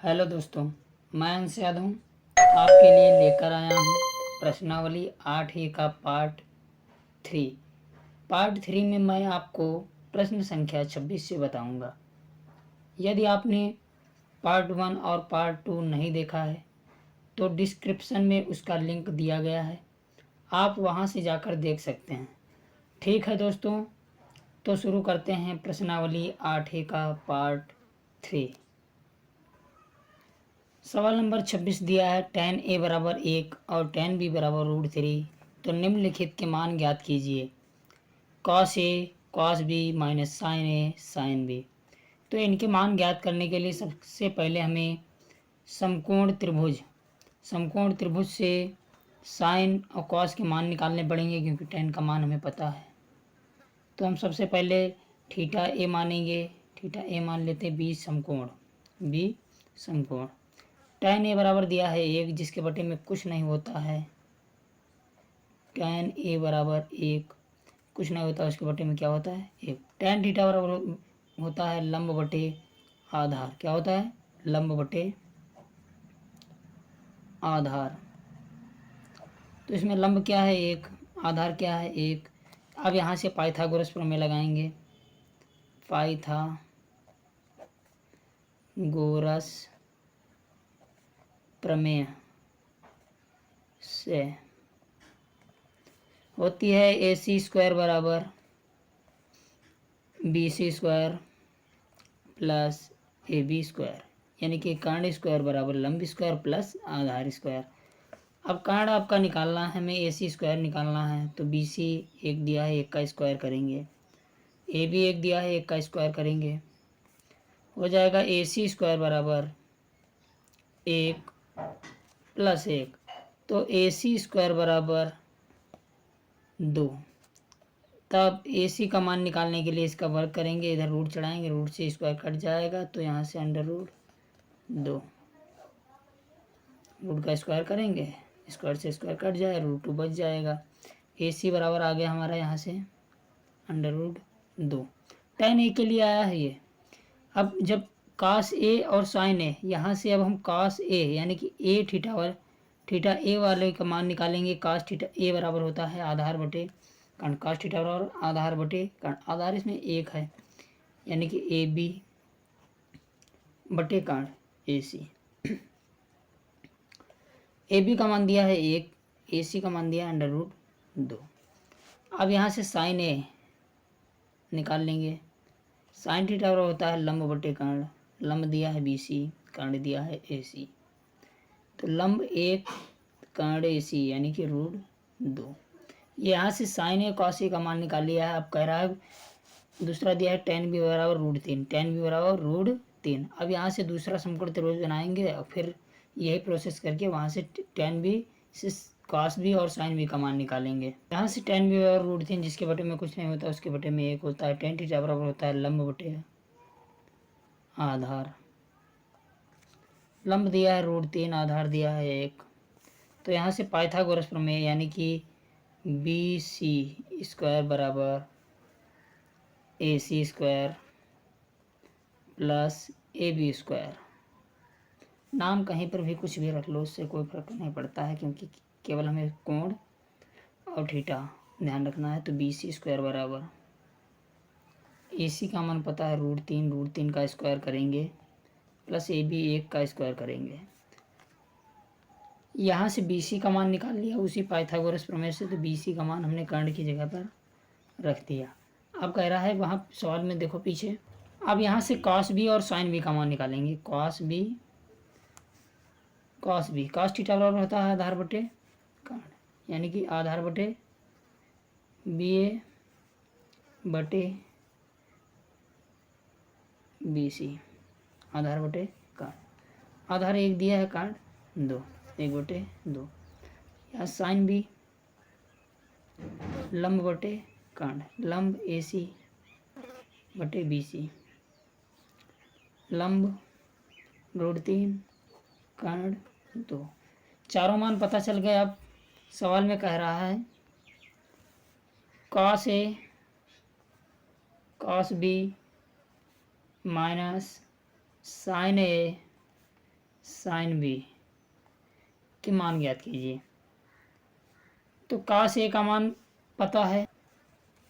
Hello दोस्तों, मैं अंश यादव हूँ। आपके लिए लेकर आया हूँ प्रश्नावली 8 का पार्ट 3। पार्ट 3 में मैं आपको प्रश्न संख्या 26 से बताऊँगा। यदि आपने पार्ट 1 और पार्ट 2 नहीं देखा है तो डिस्क्रिप्शन में उसका लिंक दिया गया है, आप वहाँ से जाकर देख सकते हैं। ठीक है दोस्तों, तो शुरू करते हैं प्रश्नावली 8 का पार्ट 3। सवाल नंबर 26 दिया है tan a बराबर 1 और tan b बराबर √3, तो निम्नलिखित के मान ज्ञात कीजिए। cos a cos b minus sin a sin b। तो इनके मान ज्ञात करने के लिए सबसे पहले हमें समकोण त्रिभुज से sin और cos के मान निकालने पड़ेंगे, क्योंकि tan का मान हमें पता है। तो हम सबसे पहले थीटा a मानेंगे, थीटा a मान लेते हैं b समकोण। tan a बराबर दिया है 1, जिसके बटे में कुछ नहीं होता है। tan a बराबर 1 कुछ नहीं होता, उसके बटे में क्या होता है 1। tan थीटा बराबर होता है लंब बटे आधार। क्या होता है? लंब बटे आधार। तो इसमें लंब क्या है 1, आधार क्या है 1। अब यहाँ से पाइथागोरस प्रमेय लगाएंगे। पाइथागोरस प्रमेय से होती है AC² बराबर BC² प्लस AB², यानी कि कर्ण स्क्वायर बराबर लंब स्क्वायर प्लस आधार स्क्वायर। अब कर्ण आपका निकालना है, हमें AC² निकालना है, तो BC 1 दिया है 1 का स्क्वायर करेंगे, AB 1 दिया है 1 का स्क्वायर करेंगे, हो जाएगा AC² बराबर 1 प्लस 1, तो AC² बराबर 2। तब AC का मान निकालने के लिए इसका वर्ग करेंगे, इधर रूट चढ़ाएंगे, रूट से स्क्वायर कट जाएगा, तो यहाँ से √2, रूट का स्क्वायर करेंगे, स्क्वायर से स्क्वायर कट जाए, √2 बच जाएगा। AC बराबर आ गया हमारा यहाँ से √2। tan a के लिए आया है ये। अब जब cos a और sin a, यहाँ से अब हम cos a यानी कि a थीटा a वाले का मान निकालेंगे। cos थीटा a बराबर होता है आधार बटे कर्ण, cos थीटा बराबर आधार बटे कर्ण, आधार इसमें 1 है, यानी कि AB बटे कर्ण AC। AB का मान दिया है 1, AC का मान दिया है √2। अब यहाँ से sin a निकाल लेंगे। sin थीटा बराबर होता है लंब बटे कर्ण, लंब दिया है BC, कर्ण दिया है AC, तो लंब 1 कर्ण AC यानी कि √2। यहाँ से sin a cos a का मान निकाल लिया है। अब कह रहा है दूसरा दिया है tan b बराबर √3, tan b बराबर √3। अब यहाँ से दूसरा समकोण त्रिभुज बनाएंगे और फिर यही प्रोसेस करके वहाँ से tan b से cos b और sin b का मान निकालेंगे। यहाँ से tan b बराबर √3, जिसके बटे में कुछ नहीं होता, उसके बटे में 1 होता है। tan थीटा बराबर होता है लंब बटे आधार, लंब दिया है √3, आधार दिया है 1। तो यहाँ से पाइथागोरस प्रमेय यानी कि BC² बराबर AC² प्लस AB²। नाम कहीं पर भी कुछ भी रख लो, उससे कोई फर्क नहीं पड़ता है, क्योंकि केवल हमें कोण और थीटा ध्यान रखना है। तो BC² बराबर AC का मान पता है √3 का स्क्वायर करेंगे प्लस AB 1 का स्क्वायर करेंगे। यहाँ से BC का मान निकाल लिया उसी पाइथागोरस प्रमेय से, तो BC का मान हमने कर्ण की जगह पर रख दिया। अब कह रहा है वहाँ सवाल में देखो पीछे, अब यहाँ से cos b और sin b का मान निकालेंगे। cos b cos थीटा बराबर होता है आधार बटे कर्ण, यानी कि आधार बटे BA बटे BC, आधार बटे कर्ण, आधार 1 दिया है, कर्ण 2, 1/2। यहाँ sin b लंब बटे कर्ण, लंब AC बटे BC, लंब √3 कर्ण 2। चारों मान पता चल गए। अब सवाल में कह रहा है cos a cos b minus sin a sine B के मान ज्ञात कीजिए। तो काश ए का मान पता है,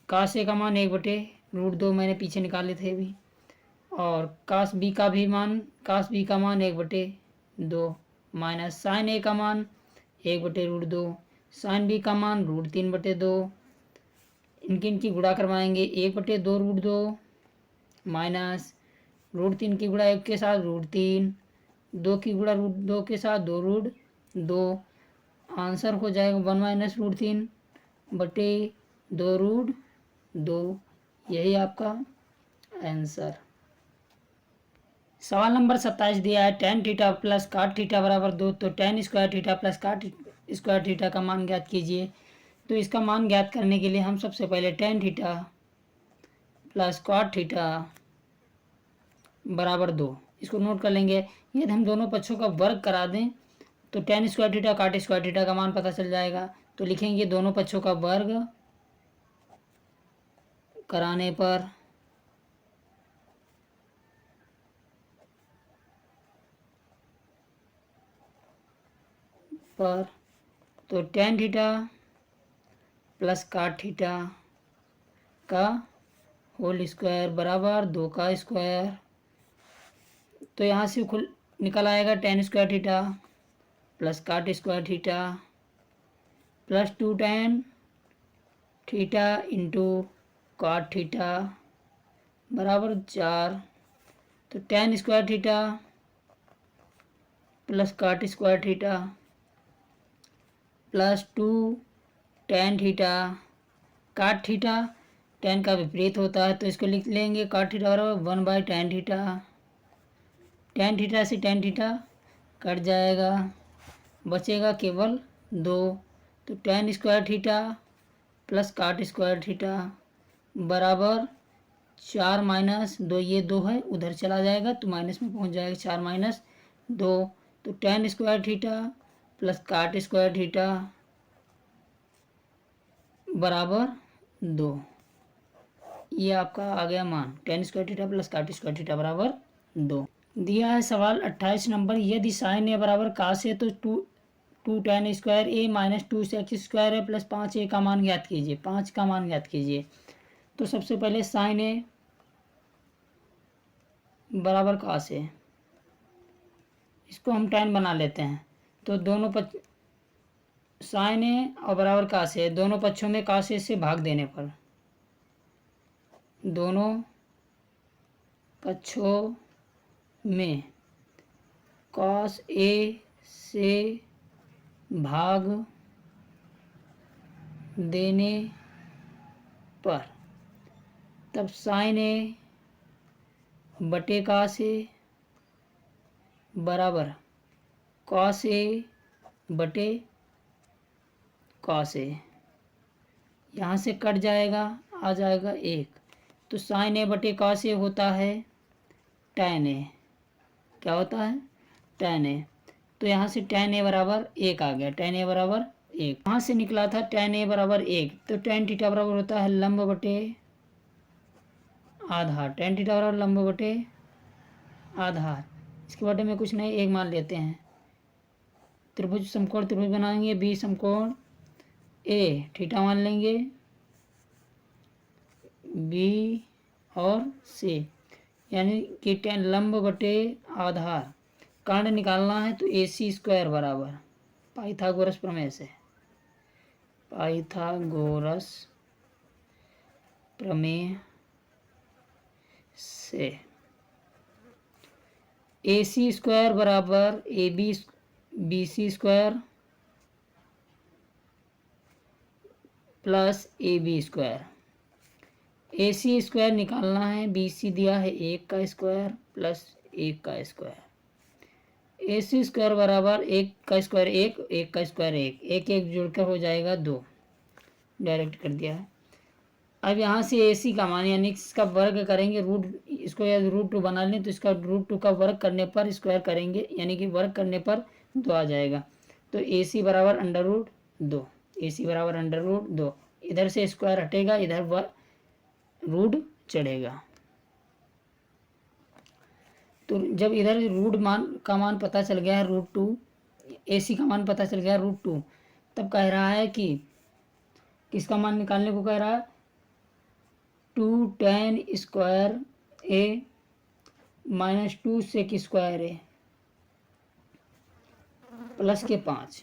काश ए का मान 1/√2 मैंने पीछे निकाले थे अभी, और काश बी का भी मान, काश बी का मान 1/2 माइनस साइन ए का मान 1/√2, साइन बी का मान √3/2, इनकी गुणा करवाएंगे 1/2√2 माइनस √3 की गुणा 1 के साथ √3, 2 की गुणा √2 के साथ 2√2, आंसर हो जाएगा 1 माइनस √3/2√2। यही आपका आंसर। सवाल नंबर 27 दिया है tan theta plus cot theta बराबर 2, तो tan square theta plus cot square theta का मान ज्ञात कीजिए। तो इसका मान ज्ञात करने के लिए हम सबसे पहले tan theta plus cot theta बराबर 2 इसको नोट कर लेंगे। यदि हम दोनों पक्षों का वर्ग करा दें तो tan square theta cot square theta का मान पता चल जाएगा। तो लिखेंगे दोनों पक्षों का वर्ग कराने पर तो tan theta plus cot theta का होल स्क्वायर बराबर 2 का स्क्वायर। तो यहाँ से खुल निकल आएगा tan square theta plus cot square theta plus 2 tan theta into cot theta बराबर 4। तो tan square theta plus cot square theta plus 2 tan theta, cot theta tan का विपरीत होता है तो इसको लिख लेंगे cot थीटा बराबर 1/tan थीटा। tan थीटा से tan थीटा कट जाएगा, बचेगा केवल 2। तो tan square theta plus cot square theta बराबर 4 माइनस 2, ये 2 है उधर चला जाएगा तो माइनस में पहुंच जाएगा, 4 माइनस 2। तो tan square theta plus cot square theta बराबर 2। ये आपका आ गया मान, tan square theta plus cot square theta बराबर 2। दिया है सवाल 28 नंबर, यदि साइन ए बराबर काश है तो 2 tan स्क्वायर ए माइनस 2 x स्क्वायर है प्लस 5a का मान ज्ञात कीजिए। 5 का मान ज्ञात कीजिए। तो सबसे पहले साइन ए बराबर काश है, इसको हम tan बना लेते हैं। तो दोनों साइन ए और बराबर काश है, दोनों पक्षों में काश से भाग देने पर, दोनों पक्षों में cos ए से भाग देने पर तब साइन ए बटे cos ए बराबर cos ए बटे cos ए, यहाँ से कट जाएगा, आ जाएगा 1। तो साइन ए बटे cos ए होता है tan ए, क्या होता है tan ए। तो यहाँ से tan ए बराबर 1 आ गया, tan ए बराबर 1 यहाँ से निकला था tan ए बराबर 1। तो tan थीटा बराबर होता है लंब बटे आधार, tan थीटा बराबर लंब बटे आधार। इसके बटे में कुछ नहीं, 1 मान लेते हैं। त्रिभुज समकोण त्रिभुज बनाएंगे, बी समकोण ए थीटा मान लेंगे, बी और सी, यानी कि tan लंब बटे आधार कर्ण निकालना है तो AC स्क्वायर बराबर पाइथागोरस प्रमेय से, पाइथागोरस प्रमेय से AC स्क्वायर बराबर BC square plus AB square. AC square निकालना है, BC दिया है 1 का स्क्वायर प्लस 1 का स्क्वायर। AC स्क्वायर बराबर 1 का स्क्वायर 1, 1 का स्क्वायर 1, 1 1 जुड़कर हो जाएगा 2, डायरेक्ट कर दिया है। अब यहाँ से AC का मान यानी इसका वर्ग करेंगे, इसको यदि √2 बना लें तो इसका √2 का वर्ग करने पर स्क्वायर करेंगे, यानी कि वर्ग करने पर 2 आ जाएगा। तो AC बराबर √2, AC बराबर √2, इधर से स्क्वायर हटेगा, इधर रूट चढ़ेगा। तो जब इधर रूट मान का मान पता चल गया है √2, AC का मान पता चल गया √2, तब कह रहा है कि किसका मान निकालने को कह रहा है, 2tan² - 2 sec² प्लस के 5।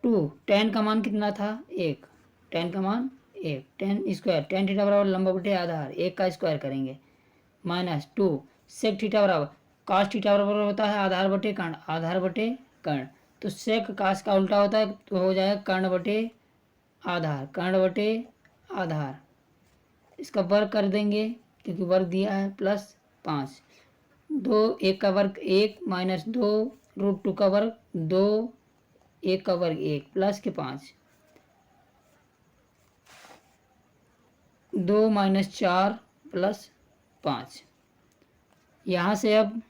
2 tan का मान कितना था, 1, tan का मान 1, tan थीटा बराबर लंब बटे आधार 1 का स्क्वायर करेंगे, -2 sec थीटा बराबर cos थीटा बराबर होता है आधार बटे कर्ण। तो sec cos का उल्टा होता है, तो हो जाएगा कर्ण बटे आधार। इसका वर्ग कर देंगे क्योंकि वर्ग दिया है, प्लस 5, 2 1 का वर्ग 1 -2 √2 का वर्ग 2, 1 का वर्ग 1 प्लस के 5, 2 - 4 प्लस 5। यहाँ से अब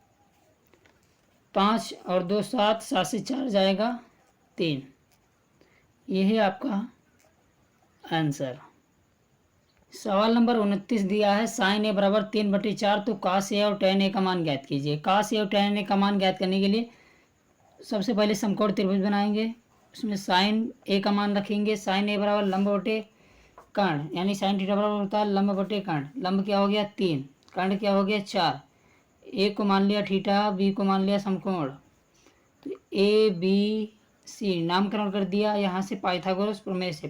5 और 2 7, 7 से 4 जाएगा 3। यही आपका आंसर। सवाल नंबर 29 दिया है sin a बराबर 3/4, तो cos a और tan a का मान ज्ञात कीजिए। cos a और tan a का मान ज्ञात करने के लिए सबसे पहले समकोण त्रिभुज बनाएंगे, उसमें sin a का मान रखेंगे। sin a बराबर लंब बटे कर्ण, यानी sin थीटा बराबर होता है लंब बटे कर्ण। लंब क्या हो गया 3, कर्ण क्या हो गया 4। a को मान लिया थीटा, b को मान लिया समकोण, तो ABC नामकरण कर दिया। यहाँ से पाइथागोरस प्रमेय से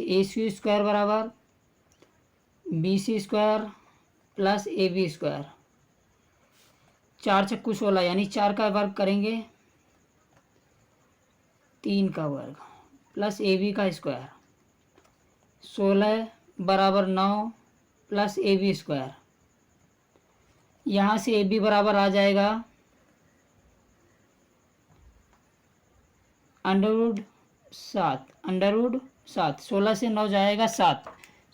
AC² बराबर BC² प्लस AB², 4 चक्कू 16, यानी 4 का वर्ग करेंगे 3 का वर्ग प्लस AB का स्क्वायर, 16 बराबर 9 प्लस AB²। यहाँ से AB बराबर आ जाएगा √7, 16 से 9 जाएगा 7,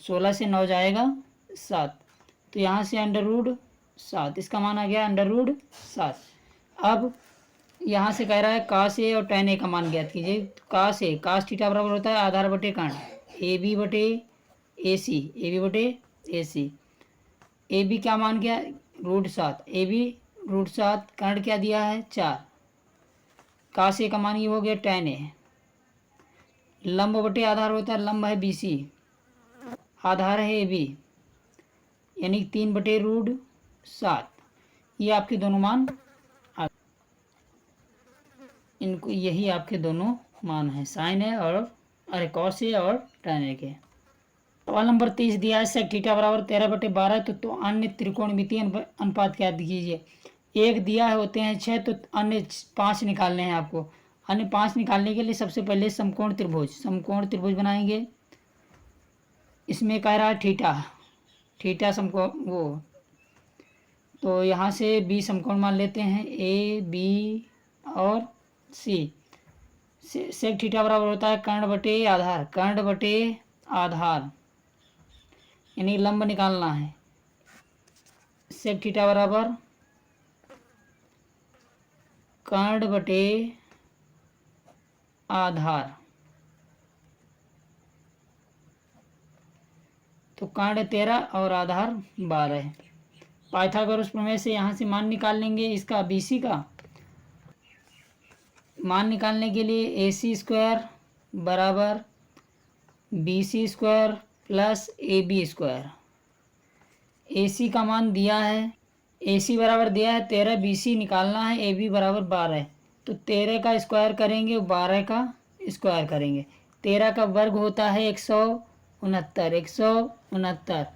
16 से 9 जाएगा 7, तो यहाँ से √7, इसका मान आ गया √7। अब यहाँ से कह रहा है cos a और tan a का मान ज्ञात कीजिए। cos थीटा बराबर होता है आधार बटे कर्ण, AB बटे AC। AB क्या मान गया √7, AB √7, कर्ण क्या दिया है 4, cos a का मान ये हो गया tan a। लंब बटे आधार होता है, लंब है BC, आधार है AB, यानी 3/√7। ये आपके दोनों मान, इनको यही आपके दोनों मान है, sin a और cos a और tan a के। सवाल नंबर 30 दिया है sec थीटा बराबर 13/12, तो अन्य त्रिकोणमितीय अनुपात क्या कीजिए। एक दिया है होते हैं 6, तो अन्य 5 निकालने हैं आपको। अन्य 5 निकालने के लिए सबसे पहले समकोण त्रिभुज बनाएंगे। इसमें कह रहा है थीटा समकोण वो, तो यहाँ से B समकोण मान लेते हैं, A B और C। sec थीटा बराबर होता है कर्ण बटे आधार, यानी लंब निकालना है। sec थीटा बराबर कर्ण बटे आधार, तो कर्ण 13 और आधार 12 है। पाइथागोरस प्रमेय से यहाँ से मान निकाल लेंगे इसका BC का। मान निकालने के लिए AC² बराबर BC² प्लस AB²। AC का मान दिया है, AC बराबर दिया है 13, BC निकालना है, AB बराबर 12, तो 13 का स्क्वायर करेंगे, 12 का स्क्वायर करेंगे। 13 का वर्ग होता है 169,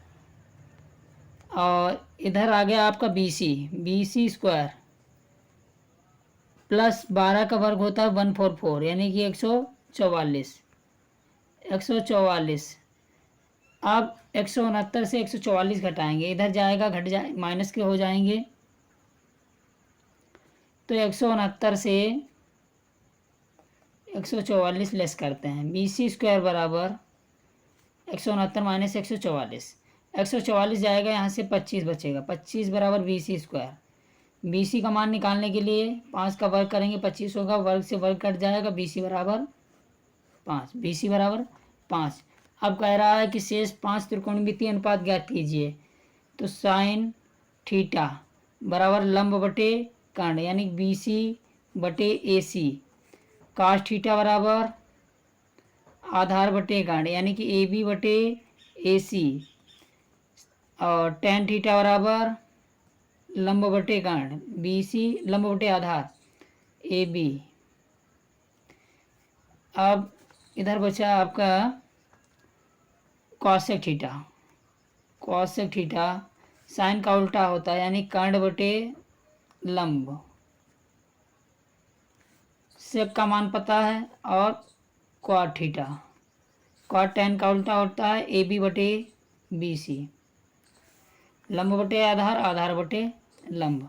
और इधर आ गया आपका BC² प्लस 12 का वर्ग होता है 144, यानी कि 144। अब 169 से 144 घटाएंगे, इधर जाएगा माइनस के हो जाएंगे, तो 169 से 144 लेस करते हैं। BC² बराबर 169 माइनस 144 जाएगा, यहाँ से 25 बचेगा, 25 बराबर BC²। BC का मान निकालने के लिए 5 का वर्ग करेंगे, 25 होगा, वर्ग से वर्ग कट जाएगा, BC बराबर 5। अब कह रहा है कि शेष 5 त्रिकोणमितीय अनुपात ज्ञात कीजिए, तो sin थीटा बराबर लंब बटे कर्ण यानी BC बटे AC। cos थीटा बराबर आधार बटे कर्ण यानी कि AB बटे AC। और tan थीटा बराबर लंब बटे कर्ण BC लंब बटे आधार AB। अब इधर बचा आपका cosec theta. Cosec theta sine का उल्टा होता है यानी कर्ण बटे लंब। सेक का मान पता है और क्वाड थीटा। क्वाड tan का उल्टा होता है AB बटे BC। लंब बटे आधार आधार बटे लंब।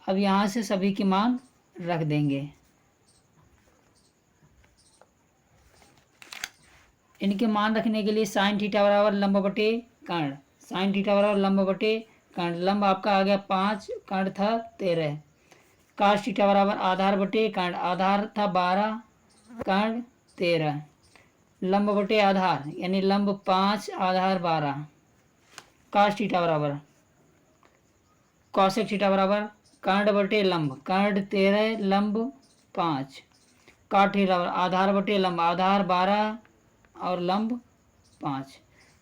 अब यहाँ से सभी की मान रख देंगे। इनके मान रखने के लिए साइन थीटा बराबर लंब बटे कर्ण। साइन थीटा बराबर लंब बटे कर्ण। लंब आपका आ गया 5, कर्ण था 13। cos थीटा बराबर आधार बटे कर्ण। आधार था 12, कर्ण 13। लंब बटे आधार यानी लंब 5 आधार 12। cos थीटा बराबर कॉसेक थीटा बराबर कर्ण बटे लंब। कर्ण 13 लंब 5। cot थीटा बराबर आधार बटे लंब। आधार 12 और लंब 5।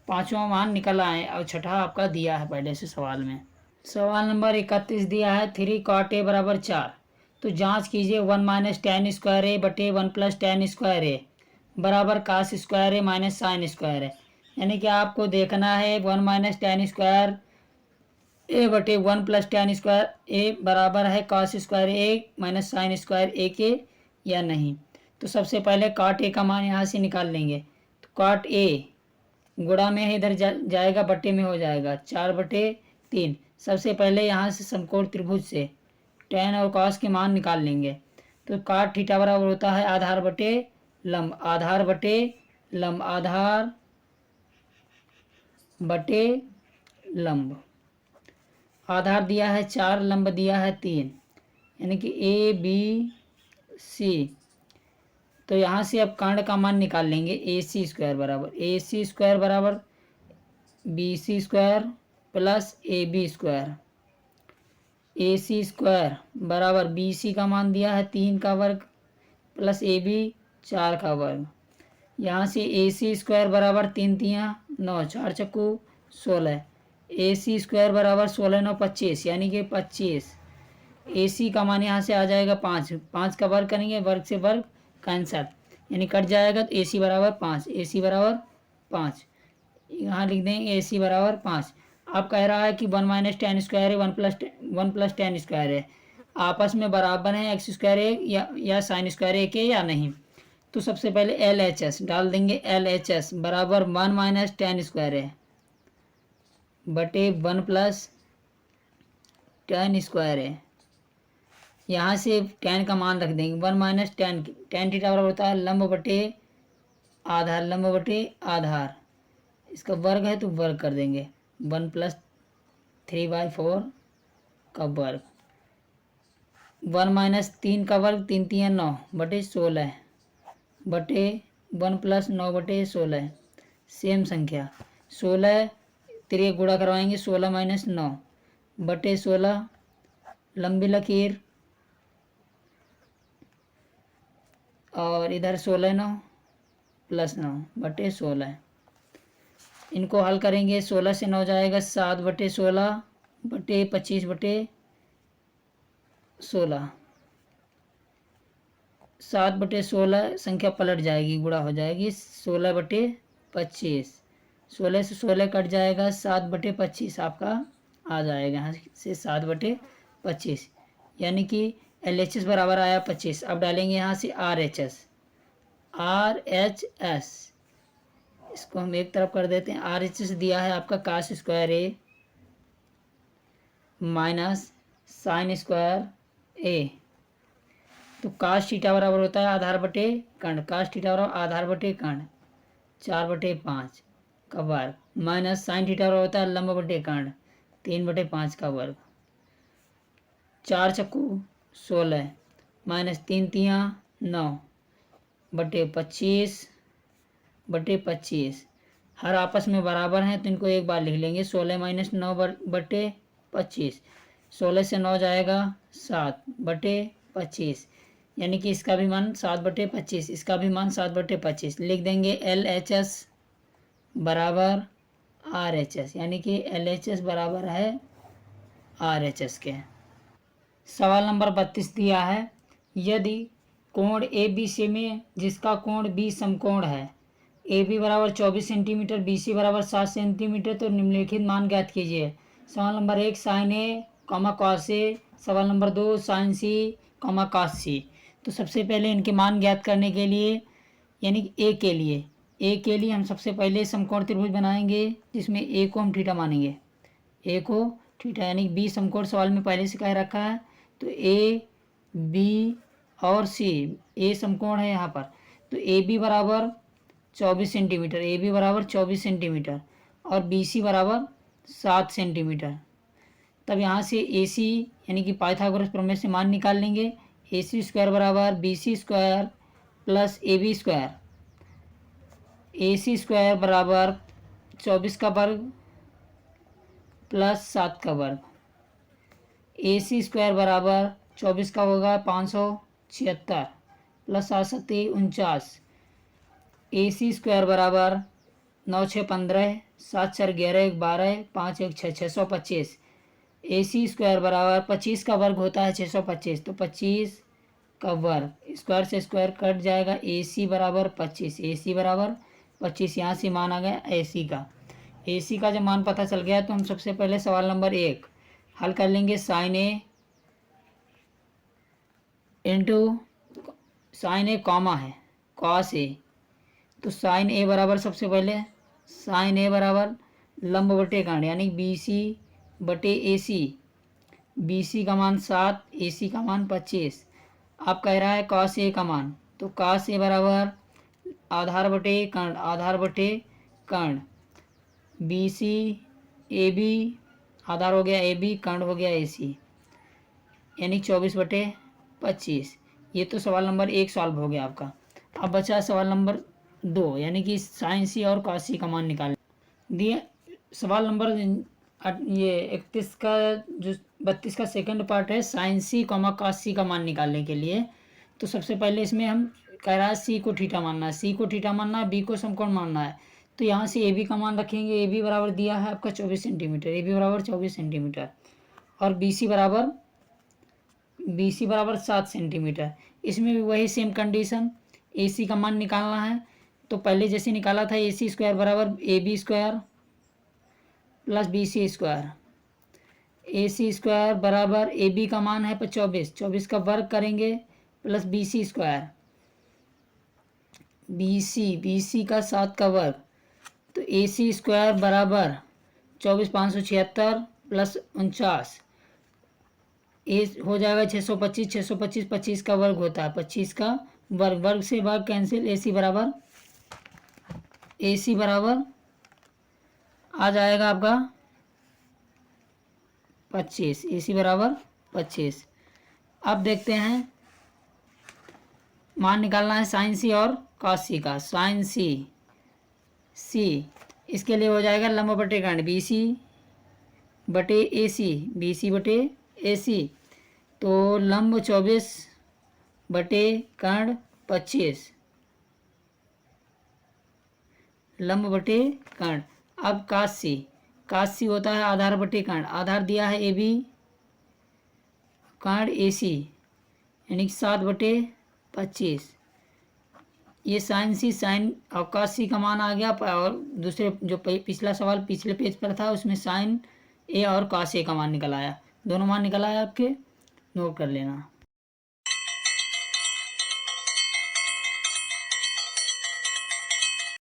पांचवा मान निकल आए और छठा आपका दिया है पहले से सवाल में। सवाल नंबर 31 दिया है 3 cot a बराबर 4। तो जांच कीजिए 1 माइनस टेन स्क्वायर ए बटे 1 प्लस टेन स्क्वायर ए बराबर कास स्क्वायर ए माइनस साइन स्क्वायर है। यानी कि आपको देखना है 1 माइनस टेन स्क्वायर ए बटे 1 प्लस टेन स्क्वायर ए बराबर है कास स्क्वायर ए माइनस साइन स्क्वायर ए के या नहीं। तो सबसे पहले cot a का मान यहाँ से निकाल लेंगे। तो cot a गुणा में है इधर जाएगा बटे में हो जाएगा 4 बटे 3। सबसे पहले यहाँ से समकोण त्रिभुज से tan और cos के मान निकाल लेंगे। तो cot थीटा बराबर होता है आधार बटे लंब। आधार बटे लंब। आधार बटे लंब। आधार दिया है 4, लंब दिया है 3 यानी कि ABC। तो यहाँ से अब कर्ण का मान निकाल लेंगे। AC स्क्वायर बराबर AC स्क्वायर बराबर BC square plus AB square. AC square बराबर BC का मान दिया है 3 का वर्ग प्लस AB 4 का वर्ग। यहाँ से AC स्क्वायर बराबर 3 तियाँ 9, 4 चक्कू 16। AC स्क्वायर बराबर 16 9 25 यानी कि 25। AC का मान यहाँ से आ जाएगा 5। 5 का वर्ग करेंगे, वर्ग से वर्ग कैंसल यानी कट जाएगा। तो AC बराबर 5। AC बराबर 5 यहाँ लिख देंगे AC बराबर 5। अब कह रहा है कि 1 माइनस टेन स्क्वायर है 1 प्लस टेन स्क्वायर है आपस में बराबर है एक्स स्क्वायर है या साइन स्क्वायर है के या नहीं। तो सबसे पहले LHS डाल देंगे। LHS बराबर 1 माइनस टेन स्क्वायर है बटे 1 प्लस टेन स्क्वायर है। यहाँ से टेन का मान रख देंगे 1 माइनस टेन। टेन थीटा बराबर होता है लंब बटे आधार। लंब बटे आधार इसका वर्ग है तो वर्ग कर देंगे 1 प्लस 3/4 का वर्ग। 1 माइनस 3 का वर्ग 3 तियाँ 9 बटे 16 बटे 1 प्लस 9 बटे 16। सेम संख्या 16 3 गुणा करवाएंगे 16 माइनस 9 बटे 16। लंबी लकीर और इधर 16 9 प्लस 9 बटे 16। इनको हल करेंगे 16 से 9 जाएगा 7 बटे 16 बटे 25 बटे 16। 7 बटे 16 संख्या पलट जाएगी, गुणा हो जाएगी 16 बटे 25। 16 से 16 कट जाएगा 7 बटे 25 आपका आ जाएगा यहाँ से 7 बटे 25 यानी कि LHS बराबर आया 25। अब डालेंगे यहाँ से RHS। RHS इसको हम एक तरफ कर देते हैं। RHS दिया है आपका कास स्क्वायर ए माइनस साइन स्क्वायर ए। तो कास थीटा बराबर होता है आधार बटे कर्ण। कास थीटा बराबर आधार बटे कर्ण 4 बटे 5 का वर्ग माइनस साइन थीटा बराबर होता है लंब बटे कर्ण 3 बटे 5 का वर्ग। 4 चक्कू 16 माइनस 3 तियाँ 9 बटे 25 बटे 25। हर आपस में बराबर हैं तो इनको एक बार लिख लेंगे 16 माइनस 9 बटे 25 16 से 9 जाएगा 7/25, यानी कि इसका भी मान 7/25, इसका भी मान 7/25। लिख देंगे LHS बराबर RHS, यानी कि LHS बराबर है RHS के। सवाल नंबर 32 दिया है, यदि कोण ABC में जिसका कोण B समकोण है, AB बराबर 24 सेंटीमीटर, BC बराबर 7 सेंटीमीटर, तो निम्नलिखित मान ज्ञात कीजिए। सवाल number 1 sine A cos A, सवाल number 2 sine C cos C। तो सबसे पहले इनके मान ज्ञात करने के लिए, यानी कि ए के लिए हम सबसे पहले समकोण त्रिभुज बनाएंगे, जिसमें ए को हम थीटा मानेंगे, ए को थीटा, यानी बी समकोण सवाल में पहले से कह रखा है, तो ए बी और सी, ए समकोण है यहाँ पर, तो ए बी बराबर 24 सेंटीमीटर, ए बी बराबर 24 सेंटीमीटर और बी सी बराबर 7 सेंटीमीटर। तब यहाँ से ए सी यानी कि पाइथागोरस प्रमेय से मान निकाल लेंगे। ए सी स्क्वायर बराबर B C square plus A B square, A C square बराबर 24 का वर्ग प्लस 7 का वर्ग, ए सी स्क्वायर बराबर 24 का होगा 576 प्लस 7 7 49, ए सी स्क्वायर बराबर 9 6 15, 7 4 11 1 12, 5 1 6 625, ए सी स्क्वायर बराबर 25 का वर्ग होता है 625, तो 25 का वर्ग, स्क्वायर से स्क्वायर कट जाएगा, ए सी बराबर 25, ए सी बराबर 25, यहाँ से मान आ गया ए सी का। ए सी का जब मान पता चल गया तो हम सबसे पहले सवाल नंबर 1 हल कर लेंगे। साइन ए इंटू साइन ए कॉमा है कॉस ए, तो साइन ए बराबर सबसे पहले साइन ए बराबर लंब बटे कर्ण, यानी बी सी बटे ए सी, बी सी का मान 7, ए सी का मान 25। आप कह रहा है कॉस ए का मान, तो कॉस ए बराबर आधार बटे कर्ण, आधार बटे कर्ण, बी सी ए बी, आधार हो गया ए बी, कर्ण हो गया ए सी, यानी 24/25। ये तो सवाल नंबर 1 सॉल्व हो गया आपका। अब बचा सवाल नंबर 2, यानी कि साइन सी और कॉस सी का मान निकाल दिए। सवाल नंबर ये 31 का जो 32 का सेकंड पार्ट है, साइन सी कॉस सी का मान निकालने के लिए। तो सबसे पहले इसमें हम कह रहा है सी को थीटा मानना है, सी को थीटा मानना है, बी को समकोण मानना है, तो यहाँ से ए बी का मान रखेंगे। ए बी बराबर दिया है आपका 24 सेंटीमीटर, ए बी बराबर 24 सेंटीमीटर और बी सी बराबर 7 सेंटीमीटर। इसमें भी वही सेम कंडीशन, ए सी का मान निकालना है, तो पहले जैसे निकाला था, ए सी स्क्वायर बराबर A B square plus B C square, A C square बराबर ए बी का मान है 24, 24 का वर्ग करेंगे plus B C square, B C का 7 का वर्ग, तो ए सी स्क्वायर बराबर 24 576 प्लस 49, ए हो जाएगा 625, 625 25 का वर्ग होता है, 25 का वर्ग, वर्ग से वर्ग कैंसिल, ए सी बराबर आ जाएगा आपका 25, ए सी बराबर 25। अब देखते हैं मान निकालना है साइन सी और कॉस सी का। साइन सी इसके लिए हो जाएगा लंब बटे कर्ण, बी सी बटे ए सी, बी सी बटे ए सी, तो लंब 24 बटे कर्ण 25, लंब बटे कर्ण। अब काश सी होता है आधार बटे कर्ण, आधार दिया है ए बी, कर्ण ए सी, यानी कि 7/25। ये साइन और काश सी का मान आ गया, और दूसरे जो पिछला सवाल पिछले पेज पर था उसमें साइन ए और काश ए का मान निकल आया, दोनों मान निकल आया आपके, नोट कर लेना।